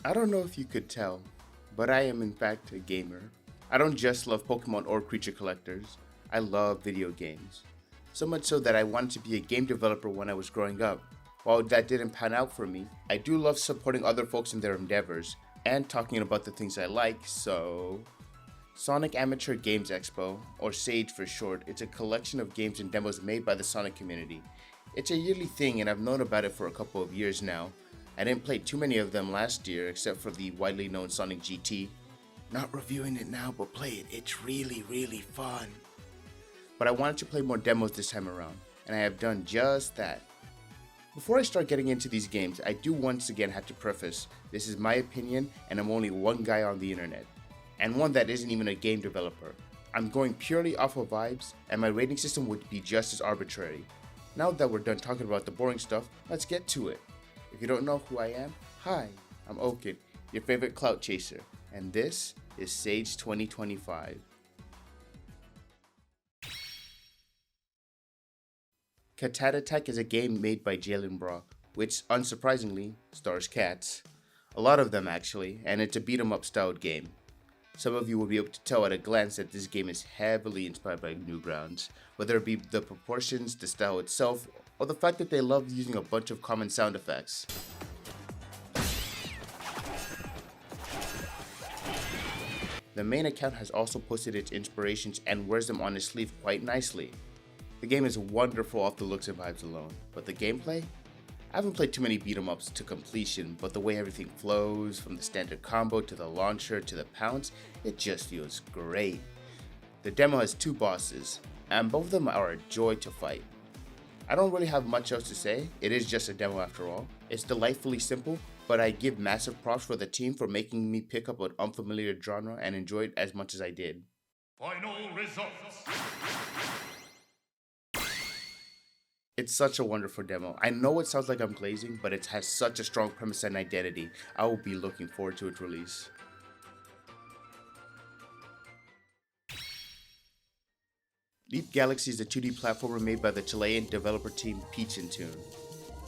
I don't know if you could tell, but I am in fact a gamer. I don't just love Pokemon or creature collectors, I love video games. So much so that I wanted to be a game developer when I was growing up. While that didn't pan out for me, I do love supporting other folks in their endeavors and talking about the things I like, so... Sonic Amateur Games Expo, or SAGE for short, it's a collection of games and demos made by the Sonic community. It's a yearly thing and I've known about it for a couple of years now. I didn't play too many of them last year except for the widely known Sonic GT. Not reviewing it now, but play it, it's really fun. But I wanted to play more demos this time around, and I have done just that. Before I start getting into these games, I do once again have to preface, this is my opinion and I'm only one guy on the internet. And one that isn't even a game developer. I'm going purely off of vibes, and my rating system would be just as arbitrary. Now that we're done talking about the boring stuff, let's get to it. If you don't know who I am, hi, I'm Okin, your favorite clout chaser, and this is Sage 2025. Cat Attack is a game made by Jalen Brock, which, unsurprisingly, stars cats. A lot of them actually, and it's a beat-em-up styled game. Some of you will be able to tell at a glance that this game is heavily inspired by Newgrounds, whether it be the proportions, the style itself, or the fact that they love using a bunch of common sound effects. The main account has also posted its inspirations and wears them on his sleeve quite nicely. The game is wonderful off the looks and vibes alone, but the gameplay? I haven't played too many beat-em-ups to completion, but the way everything flows, from the standard combo to the launcher to the pounce, it just feels great. The demo has two bosses, and both of them are a joy to fight. I don't really have much else to say, it is just a demo after all. It's delightfully simple, but I give massive props for the team for making me pick up an unfamiliar genre and enjoy it as much as I did. Final results! It's such a wonderful demo. I know it sounds like I'm glazing, but it has such a strong premise and identity. I will be looking forward to its release. Leap Galaxy is a 2D platformer made by the Chilean developer team Peach and Tune.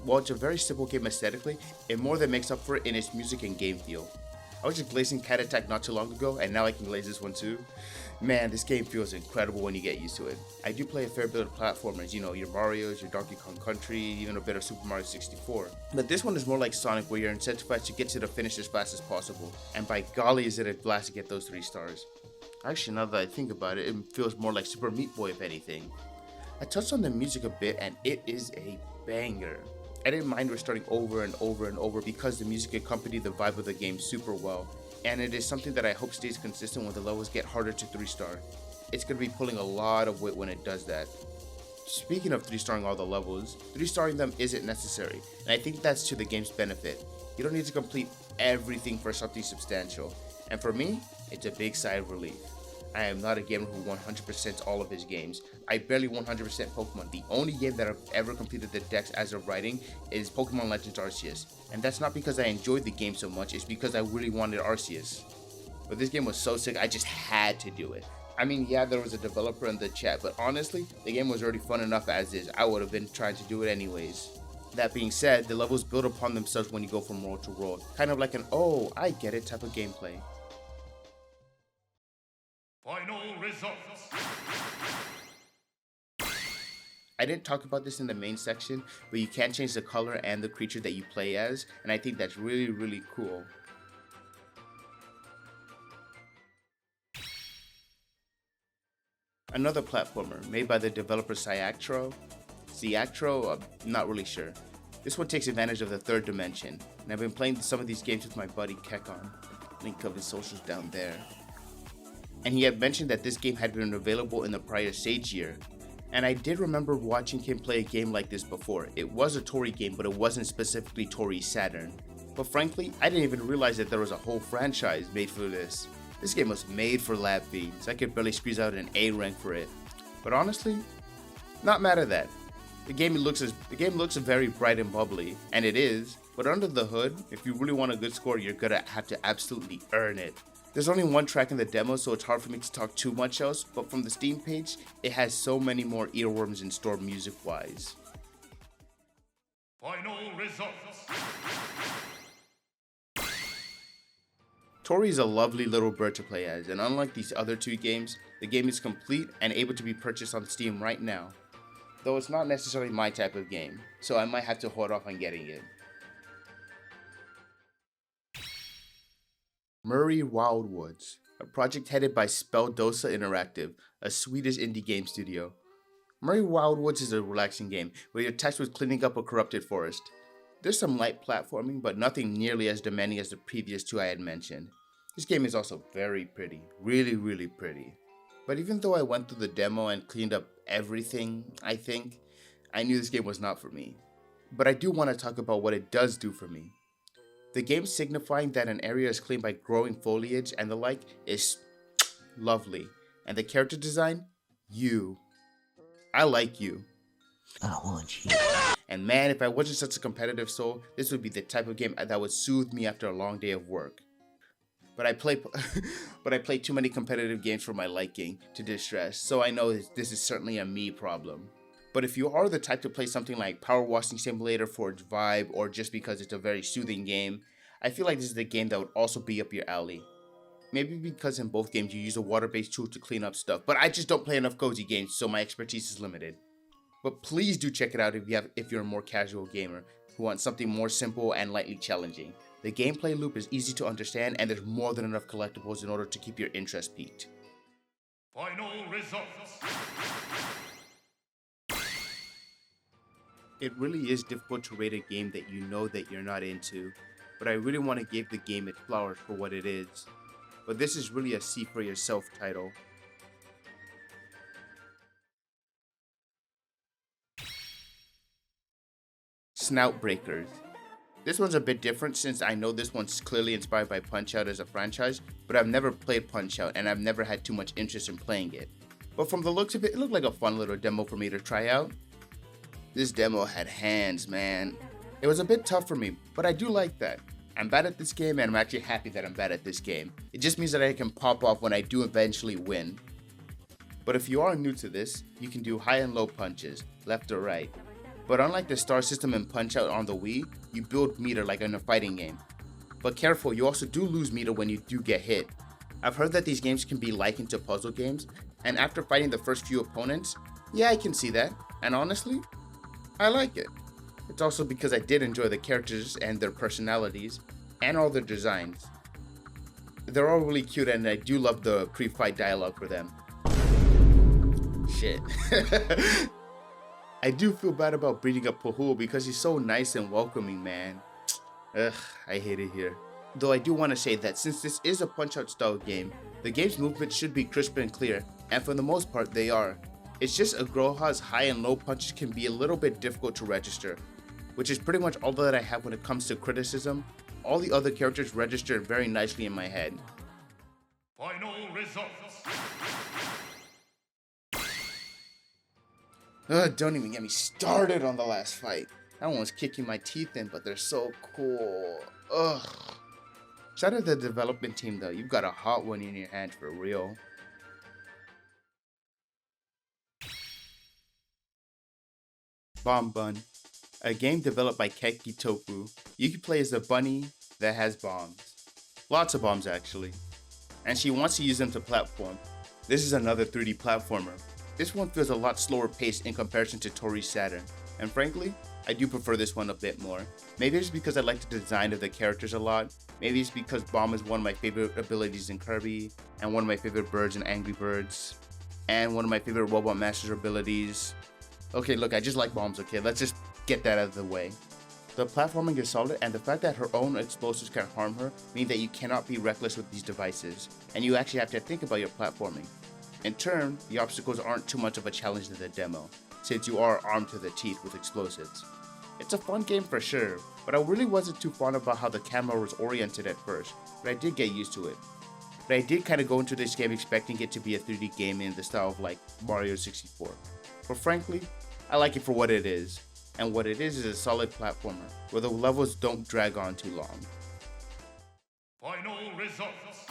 While it's a very simple game aesthetically, it more than makes up for it in its music and game feel. I was just glazing Cat Attack not too long ago, and now I can glaze this one too. Man, this game feels incredible when you get used to it. I do play a fair bit of platformers, you know, your Marios, your Donkey Kong Country, even a bit of Super Mario 64. But this one is more like Sonic, where you're incentivized to get to the finish as fast as possible. And by golly is it a blast to get those 3 stars. Actually, now that I think about it, it feels more like Super Meat Boy if anything. I touched on the music a bit and it is a banger. I didn't mind restarting over and over because the music accompanied the vibe of the game super well, and it is something that I hope stays consistent when the levels get harder to 3-star. It's going to be pulling a lot of weight when it does that. Speaking of 3-starring all the levels, 3-starring them isn't necessary, and I think that's to the game's benefit. You don't need to complete everything for something substantial, and for me, it's a big sigh of relief. I am not a gamer who 100% all of his games. I barely 100% Pokemon. The only game that I've ever completed the dex as of writing is Pokemon Legends Arceus. And that's not because I enjoyed the game so much, it's because I really wanted Arceus. But this game was so sick, I just had to do it. I mean, yeah, there was a developer in the chat, but honestly, the game was already fun enough as is. I would have been trying to do it anyways. That being said, the levels build upon themselves when you go from world to world. Kind of like an, oh, I get it type of gameplay. Final results. I didn't talk about this in the main section, but you can change the color and the creature that you play as, and I think that's really cool. Another platformer made by the developer Cyactro, I'm not really sure. This one takes advantage of the third dimension, and I've been playing some of these games with my buddy Kekon. Link of his socials down there. And he had mentioned that this game had been available in the prior Sage year. And I did remember watching him play a game like this before. It was a Tori game, but it wasn't specifically Tori Saturn. But frankly, I didn't even realize that there was a whole franchise made for this. This game was made for lab feeds. I could barely squeeze out an A rank for it. But honestly, not mad at that. The game looks very bright and bubbly, and it is, but under the hood, if you really want a good score, you're gonna have to absolutely earn it. There's only one track in the demo, so it's hard for me to talk too much else, but from the Steam page, it has so many more earworms in store music-wise. Final results. Tori is a lovely little bird to play as, and unlike these other two games, the game is complete and able to be purchased on Steam right now. Though it's not necessarily my type of game, so I might have to hold off on getting it. Murray Wildwoods, a project headed by Spelldosa Interactive, a Swedish indie game studio. Murray Wildwoods is a relaxing game where you're tasked with cleaning up a corrupted forest. There's some light platforming, but nothing nearly as demanding as the previous two I had mentioned. This game is also very pretty, really pretty. But even though I went through the demo and cleaned up everything, I think, I knew this game was not for me. But I do want to talk about what it does do for me. The game signifying that an area is cleaned by growing foliage and the like is lovely. And the character design? You. I like you. I want you. And man, if I wasn't such a competitive soul, this would be the type of game that would soothe me after a long day of work. But I play too many competitive games for my liking to distress, so I know this is certainly a me problem. But if you are the type to play something like Power Washing Simulator for its vibe or just because it's a very soothing game, I feel like this is the game that would also be up your alley. Maybe because in both games you use a water-based tool to clean up stuff, but I just don't play enough cozy games, so my expertise is limited. But please do check it out if you're a more casual gamer who wants something more simple and lightly challenging. The gameplay loop is easy to understand and there's more than enough collectibles in order to keep your interest piqued. Final results. It really is difficult to rate a game that you know that you're not into, but I really want to give the game its flowers for what it is. But this is really a see for yourself title. Snoutbreakers. This one's a bit different since I know this one's clearly inspired by Punch-Out as a franchise, but I've never played Punch-Out and I've never had too much interest in playing it. But from the looks of it, it looked like a fun little demo for me to try out. This demo had hands, man. It was a bit tough for me, but I do like that. I'm bad at this game and I'm actually happy that I'm bad at this game. It just means that I can pop off when I do eventually win. But if you are new to this, you can do high and low punches, left or right. But unlike the star system in Punch-Out on the Wii, you build meter like in a fighting game. But careful, you also do lose meter when you do get hit. I've heard that these games can be likened to puzzle games, and after fighting the first few opponents, yeah, I can see that, and honestly, I like it. It's also because I did enjoy the characters and their personalities, and all their designs. They're all really cute and I do love the pre-fight dialogue for them. Shit. I do feel bad about beating up Pahul because he's so nice and welcoming, man. Ugh, I hate it here. Though I do want to say that since this is a Punch-Out style game, the game's movements should be crisp and clear, and for the most part they are. It's just Agroha's high and low punches can be a little bit difficult to register, which is pretty much all that I have when it comes to criticism. All the other characters registered very nicely in my head. Final results. Don't even get me started on the last fight. That one was kicking my teeth in, but they're so cool. Ugh. Shout out to the development team though, you've got a hot one in your hands for real. Bomb Bun, a game developed by Keki Tofu. You can play as a bunny that has bombs. Lots of bombs actually. And she wants to use them to platform. This is another 3D platformer. This one feels a lot slower paced in comparison to Tori's Saturn. And frankly, I do prefer this one a bit more. Maybe it's because I like the design of the characters a lot. Maybe it's because Bomb is one of my favorite abilities in Kirby, and one of my favorite birds in Angry Birds, and one of my favorite Robot Master abilities. Okay, look, I just like bombs, okay? Let's just get that out of the way. The platforming is solid, and the fact that her own explosives can harm her mean that you cannot be reckless with these devices, and you actually have to think about your platforming. In turn, the obstacles aren't too much of a challenge in the demo, since you are armed to the teeth with explosives. It's a fun game for sure, but I really wasn't too fond about how the camera was oriented at first, but I did get used to it. But I did kind of go into this game expecting it to be a 3D game in the style of like Mario 64. But frankly, I like it for what it is, and what it is a solid platformer, where the levels don't drag on too long. Final results.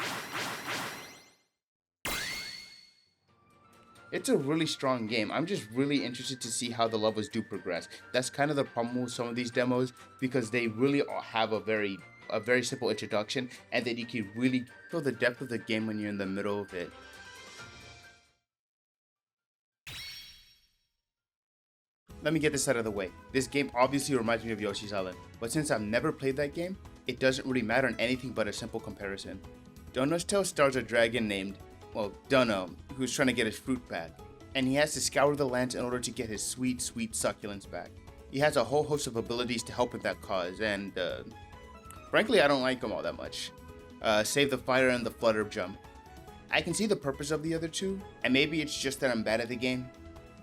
It's a really strong game. I'm just really interested to see how the levels do progress. That's kind of the problem with some of these demos, because they really have a very a very simple introduction, and then you can really feel the depth of the game when you're in the middle of it. Let me get this out of the way. This game obviously reminds me of Yoshi's Island, but since I've never played that game, it doesn't really matter in anything but a simple comparison. Dono's Tale stars a dragon named, well, Dono, who's trying to get his fruit back, and he has to scour the lands in order to get his sweet, sweet succulents back. He has a whole host of abilities to help with that cause, and frankly, I don't like them all that much. Save the Fire and the Flutter Jump. I can see the purpose of the other two, and maybe it's just that I'm bad at the game,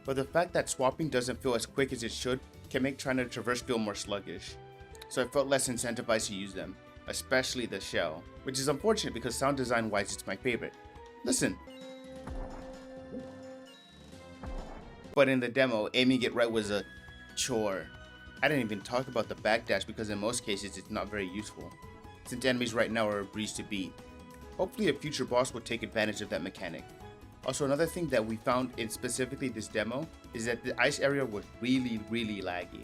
but the fact that swapping doesn't feel as quick as it should can make trying to traverse feel more sluggish. So I felt less incentivized to use them, especially the shell, which is unfortunate because sound design wise it's my favorite. Listen. But in the demo, aiming it right was a chore. I didn't even talk about the backdash because in most cases it's not very useful, since enemies right now are a breeze to beat. Hopefully a future boss will take advantage of that mechanic. Also, another thing that we found in specifically this demo is that the ice area was really laggy.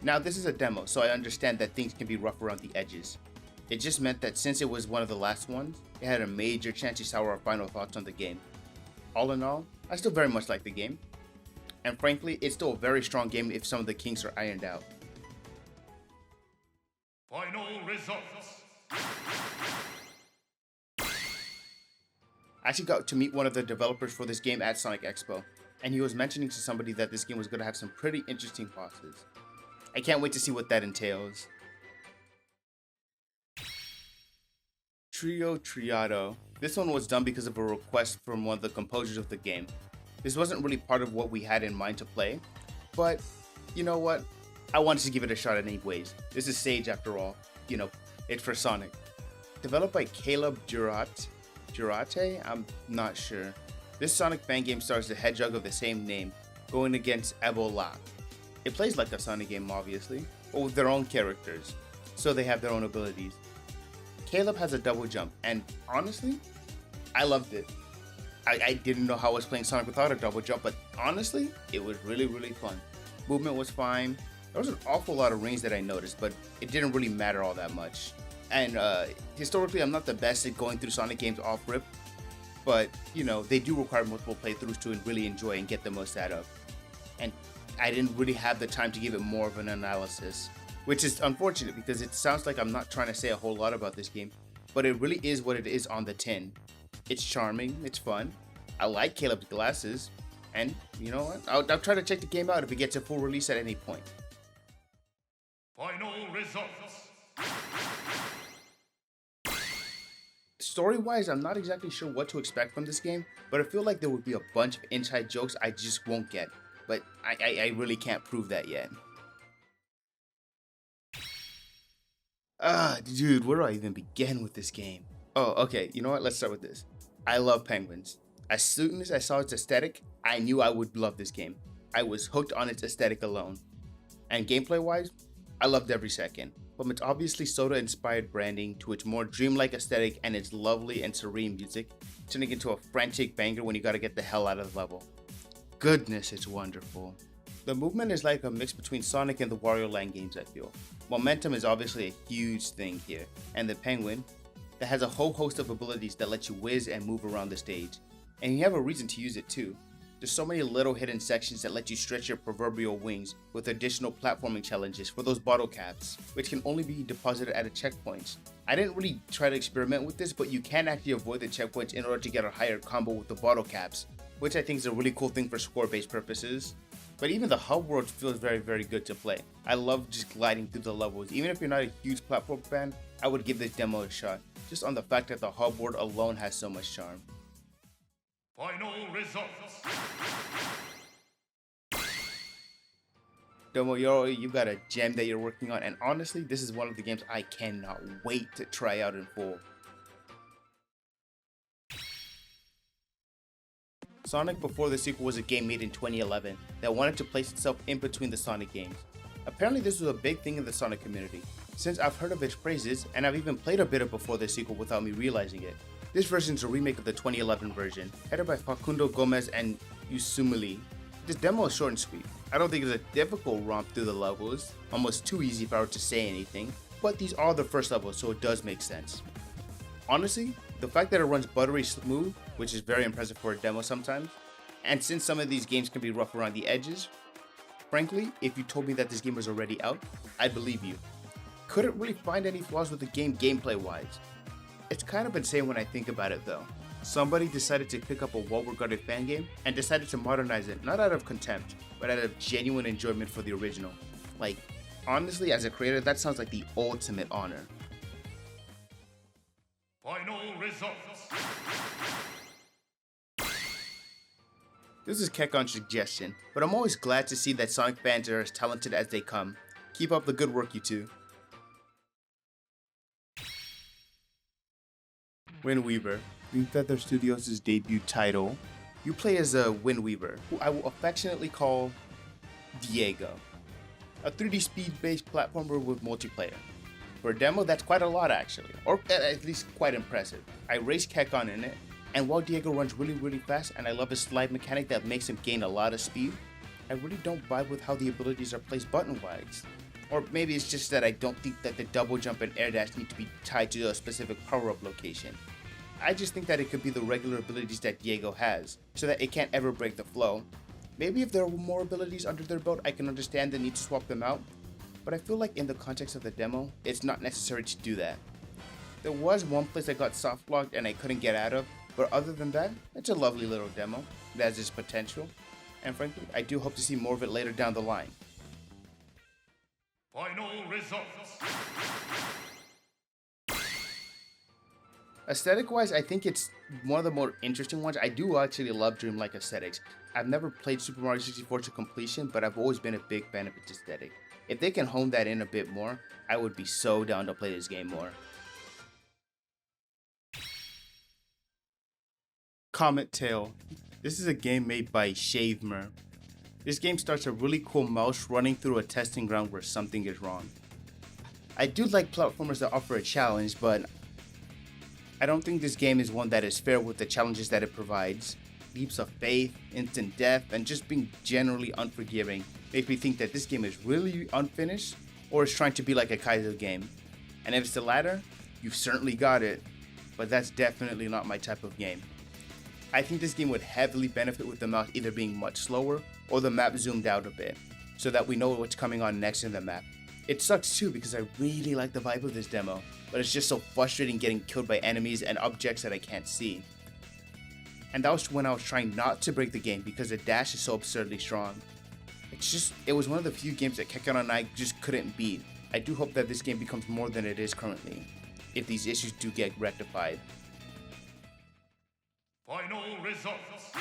Now this is a demo, so I understand that things can be rough around the edges. It just meant that since it was one of the last ones, it had a major chance to sour our final thoughts on the game. All in all, I still very much like the game, and frankly, it's still a very strong game if some of the kinks are ironed out. Final results. I actually got to meet one of the developers for this game at Sonic Expo, and he was mentioning to somebody that this game was going to have some pretty interesting bosses. I can't wait to see what that entails. Trio Triado. This one was done because of a request from one of the composers of the game. This wasn't really part of what we had in mind to play, but you know what? I wanted to give it a shot anyways. This is Sage after all. You know, it's for Sonic. Developed by Caleb Durate? I'm not sure. This Sonic fan game stars the hedgehog of the same name, going against Ebola. It plays like a Sonic game obviously, but with their own characters, so they have their own abilities. Caleb has a double jump, and honestly, I loved it. I didn't know how I was playing Sonic without a double jump, but honestly, it was really fun. Movement was fine. There was an awful lot of rings that I noticed, but it didn't really matter all that much. And historically, I'm not the best at going through Sonic games off rip, but you know, they do require multiple playthroughs to really enjoy and get the most out of. And I didn't really have the time to give it more of an analysis, which is unfortunate because it sounds like I'm not trying to say a whole lot about this game, but it really is what it is on the tin. It's charming, it's fun, I like Caleb's glasses, and you know what, I'll try to check the game out if it gets a full release at any point. Final results. Story-wise, I'm not exactly sure what to expect from this game, but I feel like there would be a bunch of inside jokes I just won't get, but I really can't prove that yet. Dude, where do I even begin with this game? Oh, okay, you know what, let's start with this. I love penguins. As soon as I saw its aesthetic, I knew I would love this game. I was hooked on its aesthetic alone. And gameplay-wise, I loved every second. From its obviously Soda-inspired branding to its more dreamlike aesthetic and its lovely and serene music, turning into a frantic banger when you gotta get the hell out of the level. Goodness, it's wonderful. The movement is like a mix between Sonic and the Wario Land games, I feel. Momentum is obviously a huge thing here, and the penguin, that has a whole host of abilities that let you whiz and move around the stage. And you have a reason to use it too. There's so many little hidden sections that let you stretch your proverbial wings with additional platforming challenges for those bottle caps, which can only be deposited at a checkpoint. I didn't really try to experiment with this, but you can actually avoid the checkpoints in order to get a higher combo with the bottle caps, which I think is a really cool thing for score-based purposes. But even the hub world feels very good to play. I love just gliding through the levels. Even if you're not a huge platform fan, I would give this demo a shot, just on the fact that the hub world alone has so much charm. Final results. Domo Yoro, you got a gem that you're working on, and honestly, this is one of the games I cannot wait to try out in full. Sonic Before the Sequel was a game made in 2011 that wanted to place itself in between the Sonic games. Apparently this was a big thing in the Sonic community, since I've heard of its praises and I've even played a bit of Before the Sequel without me realizing it. This version is a remake of the 2011 version, headed by Facundo Gomez and Yusumili. This demo is short and sweet. I don't think it's a difficult romp through the levels, almost too easy if I were to say anything. but these are the first levels, so it does make sense. Honestly, the fact that it runs buttery smooth, which is very impressive for a demo sometimes, and since some of these games can be rough around the edges, frankly, if you told me that this game was already out, I'd believe you. Couldn't really find any flaws with the game gameplay-wise. It's kind of insane when I think about it though. Somebody decided to pick up a well-regarded fan game and decided to modernize it, not out of contempt, but out of genuine enjoyment for the original. Like, honestly, as a creator, that sounds like the ultimate honor. Final results. This is Kekon's suggestion, but I'm always glad to see that Sonic fans are as talented as they come. Keep up the good work, you two. Wind Weaver, Green Feather Studios' debut title. You play as a Wind Weaver, who I will affectionately call Diego. A 3D speed-based platformer with multiplayer. For a demo, that's quite a lot actually, or at least quite impressive. I race Kekon in it, and while Diego runs really fast and I love his slide mechanic that makes him gain a lot of speed, I really don't vibe with how the abilities are placed button-wise. Or maybe it's just that I don't think that the double jump and air dash need to be tied to a specific power-up location. I just think that it could be the regular abilities that Diego has, so that it can't ever break the flow. Maybe if there were more abilities under their belt, I can understand the need to swap them out, but I feel like in the context of the demo, it's not necessary to do that. There was one place I got soft locked and I couldn't get out of, but other than that, it's a lovely little demo that has its potential, and frankly, I do hope to see more of it later down the line. Final results. Aesthetic-wise, I think it's one of the more interesting ones. I do actually love dreamlike aesthetics. I've never played Super Mario 64 to completion, but I've always been a big fan of its aesthetic. If they can hone that in a bit more, I would be so down to play this game more. Comet Tail. This is a game made by Shavemer. This game starts a really cool mouse running through a testing ground where something is wrong. I do like platformers that offer a challenge, but I don't think this game is one that is fair with the challenges that it provides. Leaps of faith, instant death, and just being generally unforgiving make me think that this game is really unfinished or is trying to be like a Kaizo game. And if it's the latter, you've certainly got it, but that's definitely not my type of game. I think this game would heavily benefit with the mouse either being much slower or the map zoomed out a bit, so that we know what's coming on next in the map. It sucks too because I really like the vibe of this demo, but it's just so frustrating getting killed by enemies and objects that I can't see. And that was when I was trying not to break the game because the dash is so absurdly strong. It was one of the few games that Kekon and I just couldn't beat. I do hope that this game becomes more than it is currently, if these issues do get rectified. Final results.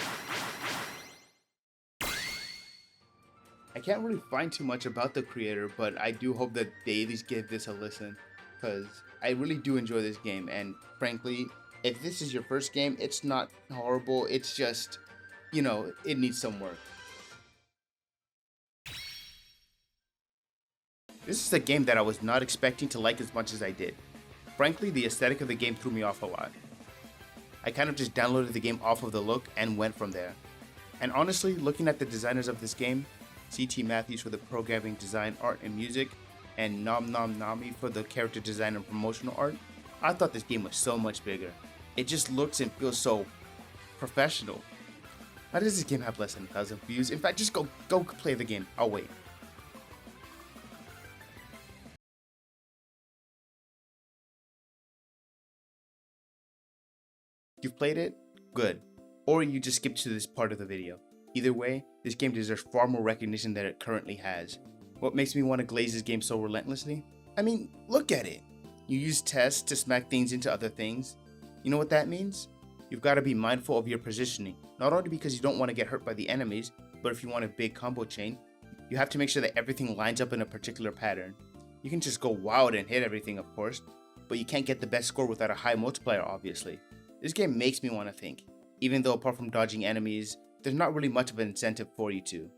I can't really find too much about the creator, but I do hope that they at least give this a listen, because I really do enjoy this game, and frankly, if this is your first game, it's not horrible, it's just, you know, it needs some work. This is a game that I was not expecting to like as much as I did. Frankly, the aesthetic of the game threw me off a lot. I kind of just downloaded the game off of the look and went from there. And honestly, looking at the designers of this game, C.T. Matthews for the programming, design, art, and music, and Nom Nom Nami for the character design and promotional art, I thought this game was so much bigger. It just looks and feels so professional. Why does this game have less than 1,000 views? In fact, just go play the game. I'll wait. You've played it? Good. Or you just skipped to this part of the video. Either way, this game deserves far more recognition than it currently has. What makes me want to glaze this game so relentlessly? I mean, look at it. You use tests to smack things into other things. You know what that means? You've got to be mindful of your positioning, not only because you don't want to get hurt by the enemies, but if you want a big combo chain, you have to make sure that everything lines up in a particular pattern. You can just go wild and hit everything, of course, but you can't get the best score without a high multiplier, obviously. This game makes me want to think, even though apart from dodging enemies, there's not really much of an incentive for you to.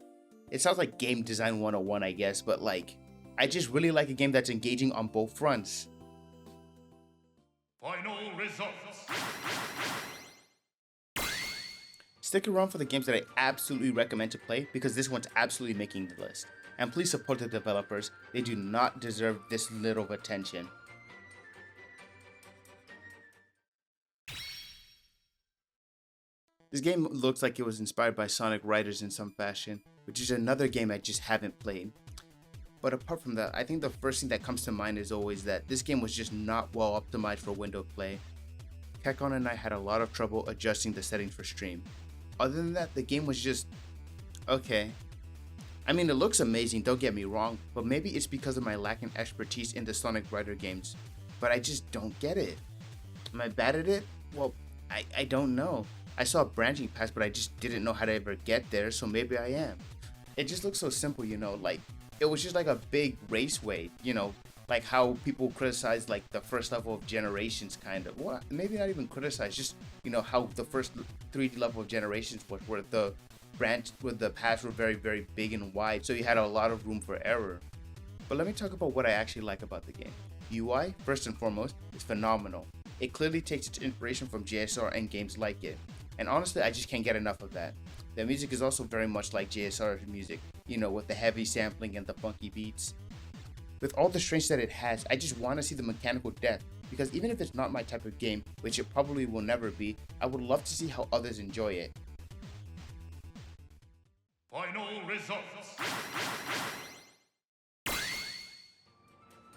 It sounds like game design 101, I guess, but like, I just really like a game that's engaging on both fronts. Final results. Stick around for the games that I absolutely recommend to play because this one's absolutely making the list. And please support the developers, they do not deserve this little of attention. This game looks like it was inspired by Sonic Riders in some fashion, which is another game I just haven't played. But apart from that, I think the first thing that comes to mind is always that this game was just not well optimized for window play. Kekon and I had a lot of trouble adjusting the settings for stream. Other than that, the game was just okay. I mean, it looks amazing, don't get me wrong, but maybe it's because of my lack in expertise in the Sonic Rider games. But I just don't get it. Am I bad at it? Well, I don't know. I saw branching paths, but I just didn't know how to ever get there, so maybe I am. It just looks so simple, you know, like it was just like a big raceway, you know, like how people criticize like the first level of Generations kind of. Well, maybe not even criticize, just, you know, how the first 3D level of Generations was, where the paths were very, very big and wide, so you had a lot of room for error. But let me talk about what I actually like about the game. UI, first and foremost, is phenomenal. It clearly takes its inspiration from JSR and games like it. And honestly, I just can't get enough of that. The music is also very much like JSR's music, you know, with the heavy sampling and the funky beats. With all the strengths that it has, I just want to see the mechanical depth, because even if it's not my type of game, which it probably will never be, I would love to see how others enjoy it. Final results.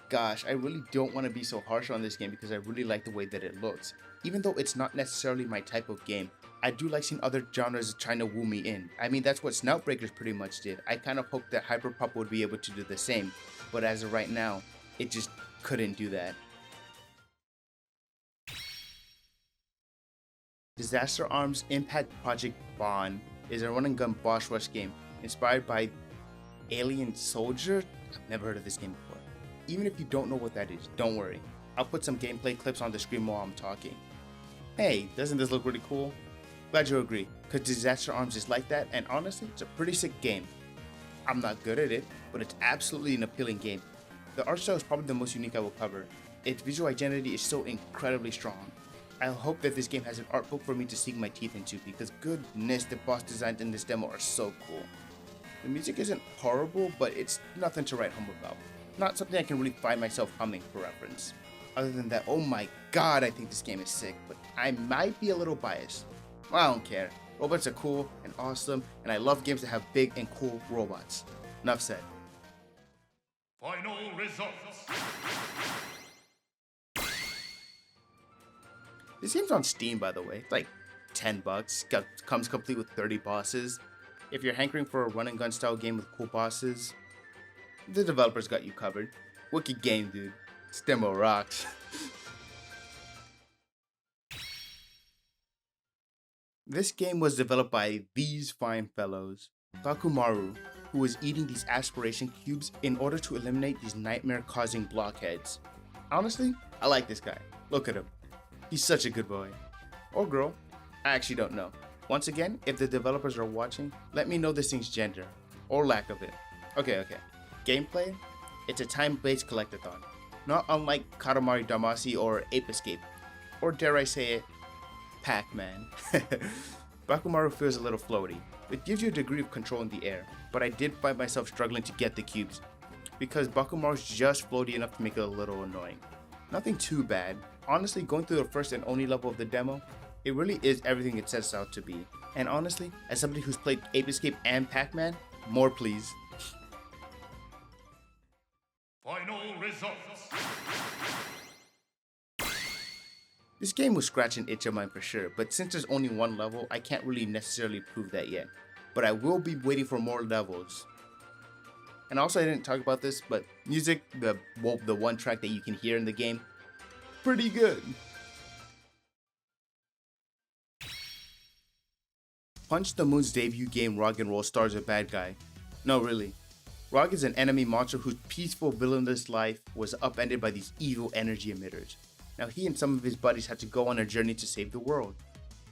Gosh, I really don't want to be so harsh on this game because I really like the way that it looks. Even though it's not necessarily my type of game, I do like seeing other genres trying to woo me in. I mean, that's what Snoutbreakers pretty much did. I kind of hoped that Hyperpop would be able to do the same, but as of right now, it just couldn't do that. Disaster Arms Impact Project Bond is a run-and-gun boss rush game inspired by Alien Soldier. I've never heard of this game before. Even if you don't know what that is, don't worry. I'll put some gameplay clips on the screen while I'm talking. Hey, doesn't this look really cool? Glad you agree, because Disaster Arms is like that, and honestly, it's a pretty sick game. I'm not good at it, but it's absolutely an appealing game. The art style is probably the most unique I will cover. Its visual identity is so incredibly strong. I hope that this game has an art book for me to sink my teeth into, because goodness, the boss designs in this demo are so cool. The music isn't horrible, but it's nothing to write home about. Not something I can really find myself humming for reference. Other than that, oh my god, I think this game is sick, but I might be a little biased. Well, I don't care. Robots are cool and awesome, and I love games that have big and cool robots. Enough said. Final results. This game's on Steam, by the way. It's like $10. Comes complete with 30 bosses. If you're hankering for a run-and-gun style game with cool bosses, the developers got you covered. Wicked game, dude. This demo rocks. This game was developed by these fine fellows. Bakumaru, who was eating these aspiration cubes in order to eliminate these nightmare-causing blockheads. Honestly, I like this guy. Look at him. He's such a good boy. Or girl. I actually don't know. Once again, if the developers are watching, let me know this thing's gender. Or lack of it. Okay. Gameplay? It's a time-based collectathon. Not unlike Katamari Damacy or Ape Escape. Or dare I say it, Pac-Man. Bakumaru feels a little floaty. It gives you a degree of control in the air, but I did find myself struggling to get the cubes, because Bakumaru's just floaty enough to make it a little annoying. Nothing too bad. Honestly, going through the first and only level of the demo, it really is everything it sets out to be. And honestly, as somebody who's played Ape Escape and Pac-Man, more please. Final results. This game will scratch an itch of mine for sure, but since there's only one level, I can't really necessarily prove that yet. But I will be waiting for more levels. And also, I didn't talk about this, but music, the one track that you can hear in the game, pretty good. Punch the Moon's debut game Roggenroll stars a bad guy. No, really. Rog is an enemy monster whose peaceful villainous life was upended by these evil energy emitters. Now he and some of his buddies had to go on a journey to save the world.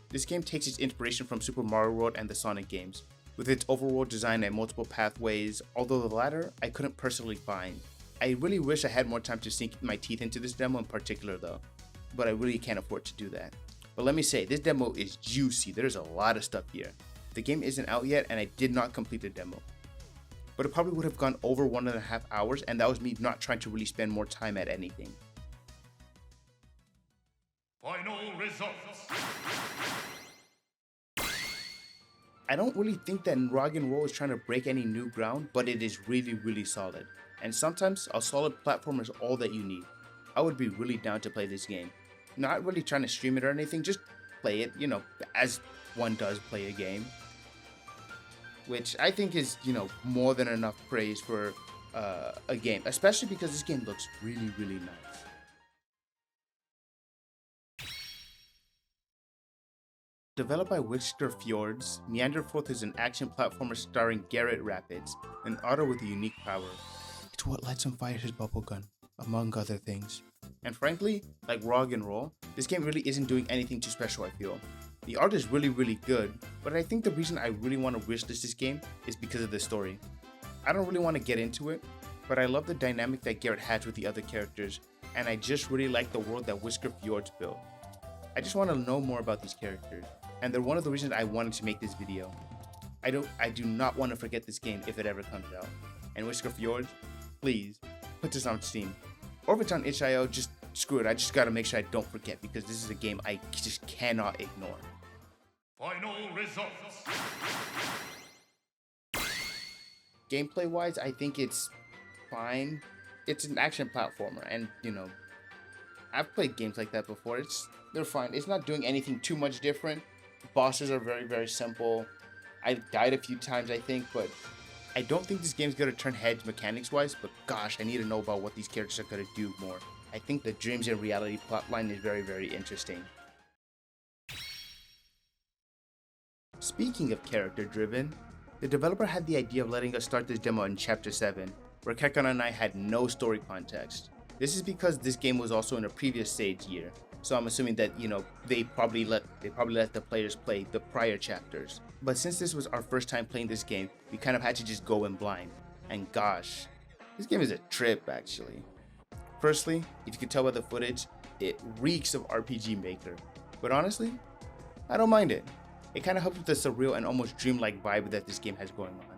This game takes its inspiration from Super Mario World and the Sonic games, with its overworld design and multiple pathways, although the latter I couldn't personally find. I really wish I had more time to sink my teeth into this demo in particular though, but I really can't afford to do that. But let me say, this demo is juicy. There's a lot of stuff here. The game isn't out yet and I did not complete the demo. But it probably would have gone over 1.5 hours, and that was me not trying to really spend more time at anything. Final results. I don't really think that Rock and Roll is trying to break any new ground, but it is really, really solid. And sometimes a solid platformer is all that you need. I would be really down to play this game. Not really trying to stream it or anything, just play it, as one does play a game. Which I think is, more than enough praise for a game, especially because this game looks really, really nice. Developed by Whisker Fjords, Meanderforth is an action platformer starring Garrett Rapids, an otter with a unique power. It's what lets him fire his bubble gun, among other things. And frankly, like Rock and Roll, this game really isn't doing anything too special, I feel. The art is really, really good, but I think the reason I really want to wishlist this game is because of the story. I don't really want to get into it, but I love the dynamic that Garrett has with the other characters, and I just really like the world that Whisker Fjords built. I just want to know more about these characters, and they're one of the reasons I wanted to make this video. I do not want to forget this game if it ever comes out. And Whisker Fjords, please, put this on Steam. Or if it's on itch.io, just screw it, I just gotta make sure I don't forget, because this is a game I just cannot ignore. Final results. Gameplay wise, I think it's fine. It's an action platformer, and I've played games like that before. They're fine. It's not doing anything too much different. Bosses are very, very simple. I died a few times, I think, but I don't think this game's gonna turn heads mechanics wise, but gosh, I need to know about what these characters are gonna do more. I think the dreams and reality plotline is very, very interesting. Speaking of character driven, the developer had the idea of letting us start this demo in Chapter 7, where Kekon and I had no story context. This is because this game was also in a previous stage year, so I'm assuming that, they probably let the players play the prior chapters. But since this was our first time playing this game, we kind of had to just go in blind. And gosh, this game is a trip actually. Firstly, if you can tell by the footage, it reeks of RPG Maker. But honestly, I don't mind it. It kind of helps with the surreal and almost dreamlike vibe that this game has going on.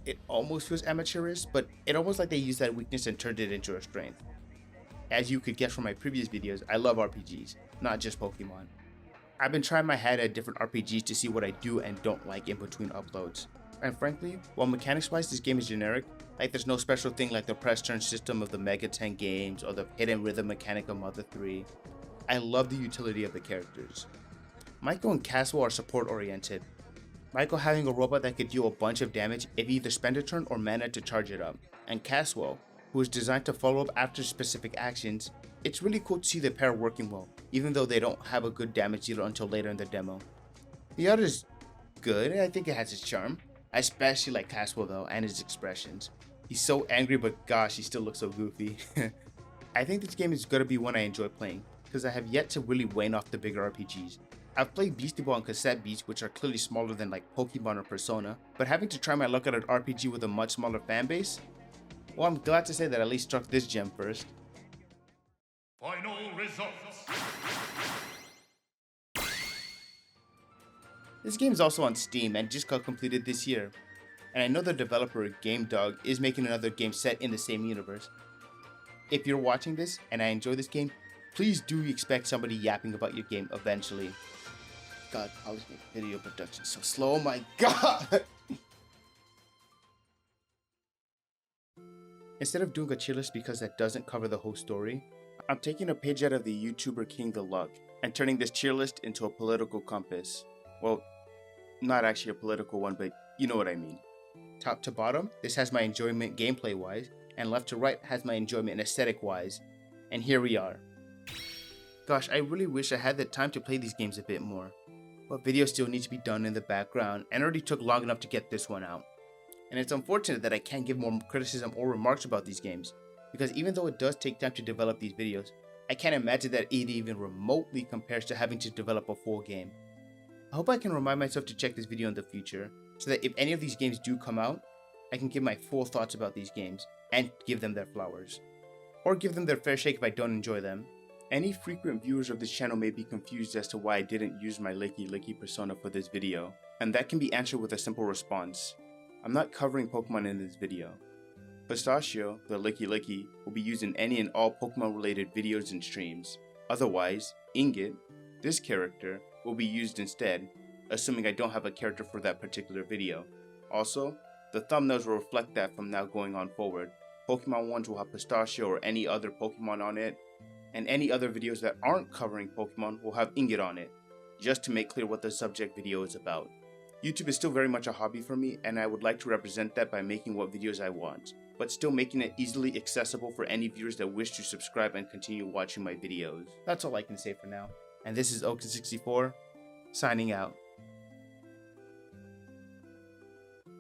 It almost feels amateurish, but it almost like they used that weakness and turned it into a strength. As you could guess from my previous videos, I love RPGs, not just Pokemon. I've been trying my hand at different RPGs to see what I do and don't like in between uploads. And frankly, while mechanics wise this game is generic, like there's no special thing like the press turn system of the Mega 10 games or the hidden rhythm mechanic of Mother 3, I love the utility of the characters. Michael and Caswell are support oriented. Michael having a robot that could deal a bunch of damage if you either spend a turn or mana to charge it up, and Caswell, who is designed to follow up after specific actions. It's really cool to see the pair working well, even though they don't have a good damage dealer until later in the demo. The art is good, and I think it has its charm. I especially like Caswell though, and his expressions. He's so angry, but gosh, he still looks so goofy. I think this game is going to be one I enjoy playing, because I have yet to really wane off the bigger RPGs. I've played Beastie Ball and Cassette Beats, which are clearly smaller than like Pokemon or Persona, but having to try my luck at an RPG with a much smaller fanbase? Well, I'm glad to say that I at least struck this gem first. Final results. This game is also on Steam and just got completed this year. And I know the developer, GameDog, is making another game set in the same universe. If you're watching this and I enjoy this game, please do expect somebody yapping about your game eventually. God, I was making video production so slow, oh my god! Instead of doing a tier list because that doesn't cover the whole story, I'm taking a page out of the YouTuber King the Luck and turning this tier list into a political compass. Well, not actually a political one, but you know what I mean. Top to bottom, this has my enjoyment gameplay wise, and left to right has my enjoyment aesthetic wise. And here we are. Gosh, I really wish I had the time to play these games a bit more. But videos still need to be done in the background, and it already took long enough to get this one out. And it's unfortunate that I can't give more criticism or remarks about these games, because even though it does take time to develop these videos, I can't imagine that it even remotely compares to having to develop a full game. I hope I can remind myself to check this video in the future, so that if any of these games do come out, I can give my full thoughts about these games, and give them their flowers. Or give them their fair shake if I don't enjoy them. Any frequent viewers of this channel may be confused as to why I didn't use my Licky persona for this video, and that can be answered with a simple response. I'm not covering Pokemon in this video. Pistachio, the Licky, will be used in any and all Pokemon related videos and streams. Otherwise, Ingot, this character, will be used instead, assuming I don't have a character for that particular video. Also, the thumbnails will reflect that from now going on forward. Pokemon ones will have Pistachio or any other Pokemon on it, and any other videos that aren't covering Pokemon will have Ingot on it, just to make clear what the subject video is about. YouTube is still very much a hobby for me, and I would like to represent that by making what videos I want, but still making it easily accessible for any viewers that wish to subscribe and continue watching my videos. That's all I can say for now. And this is Oaken64, signing out.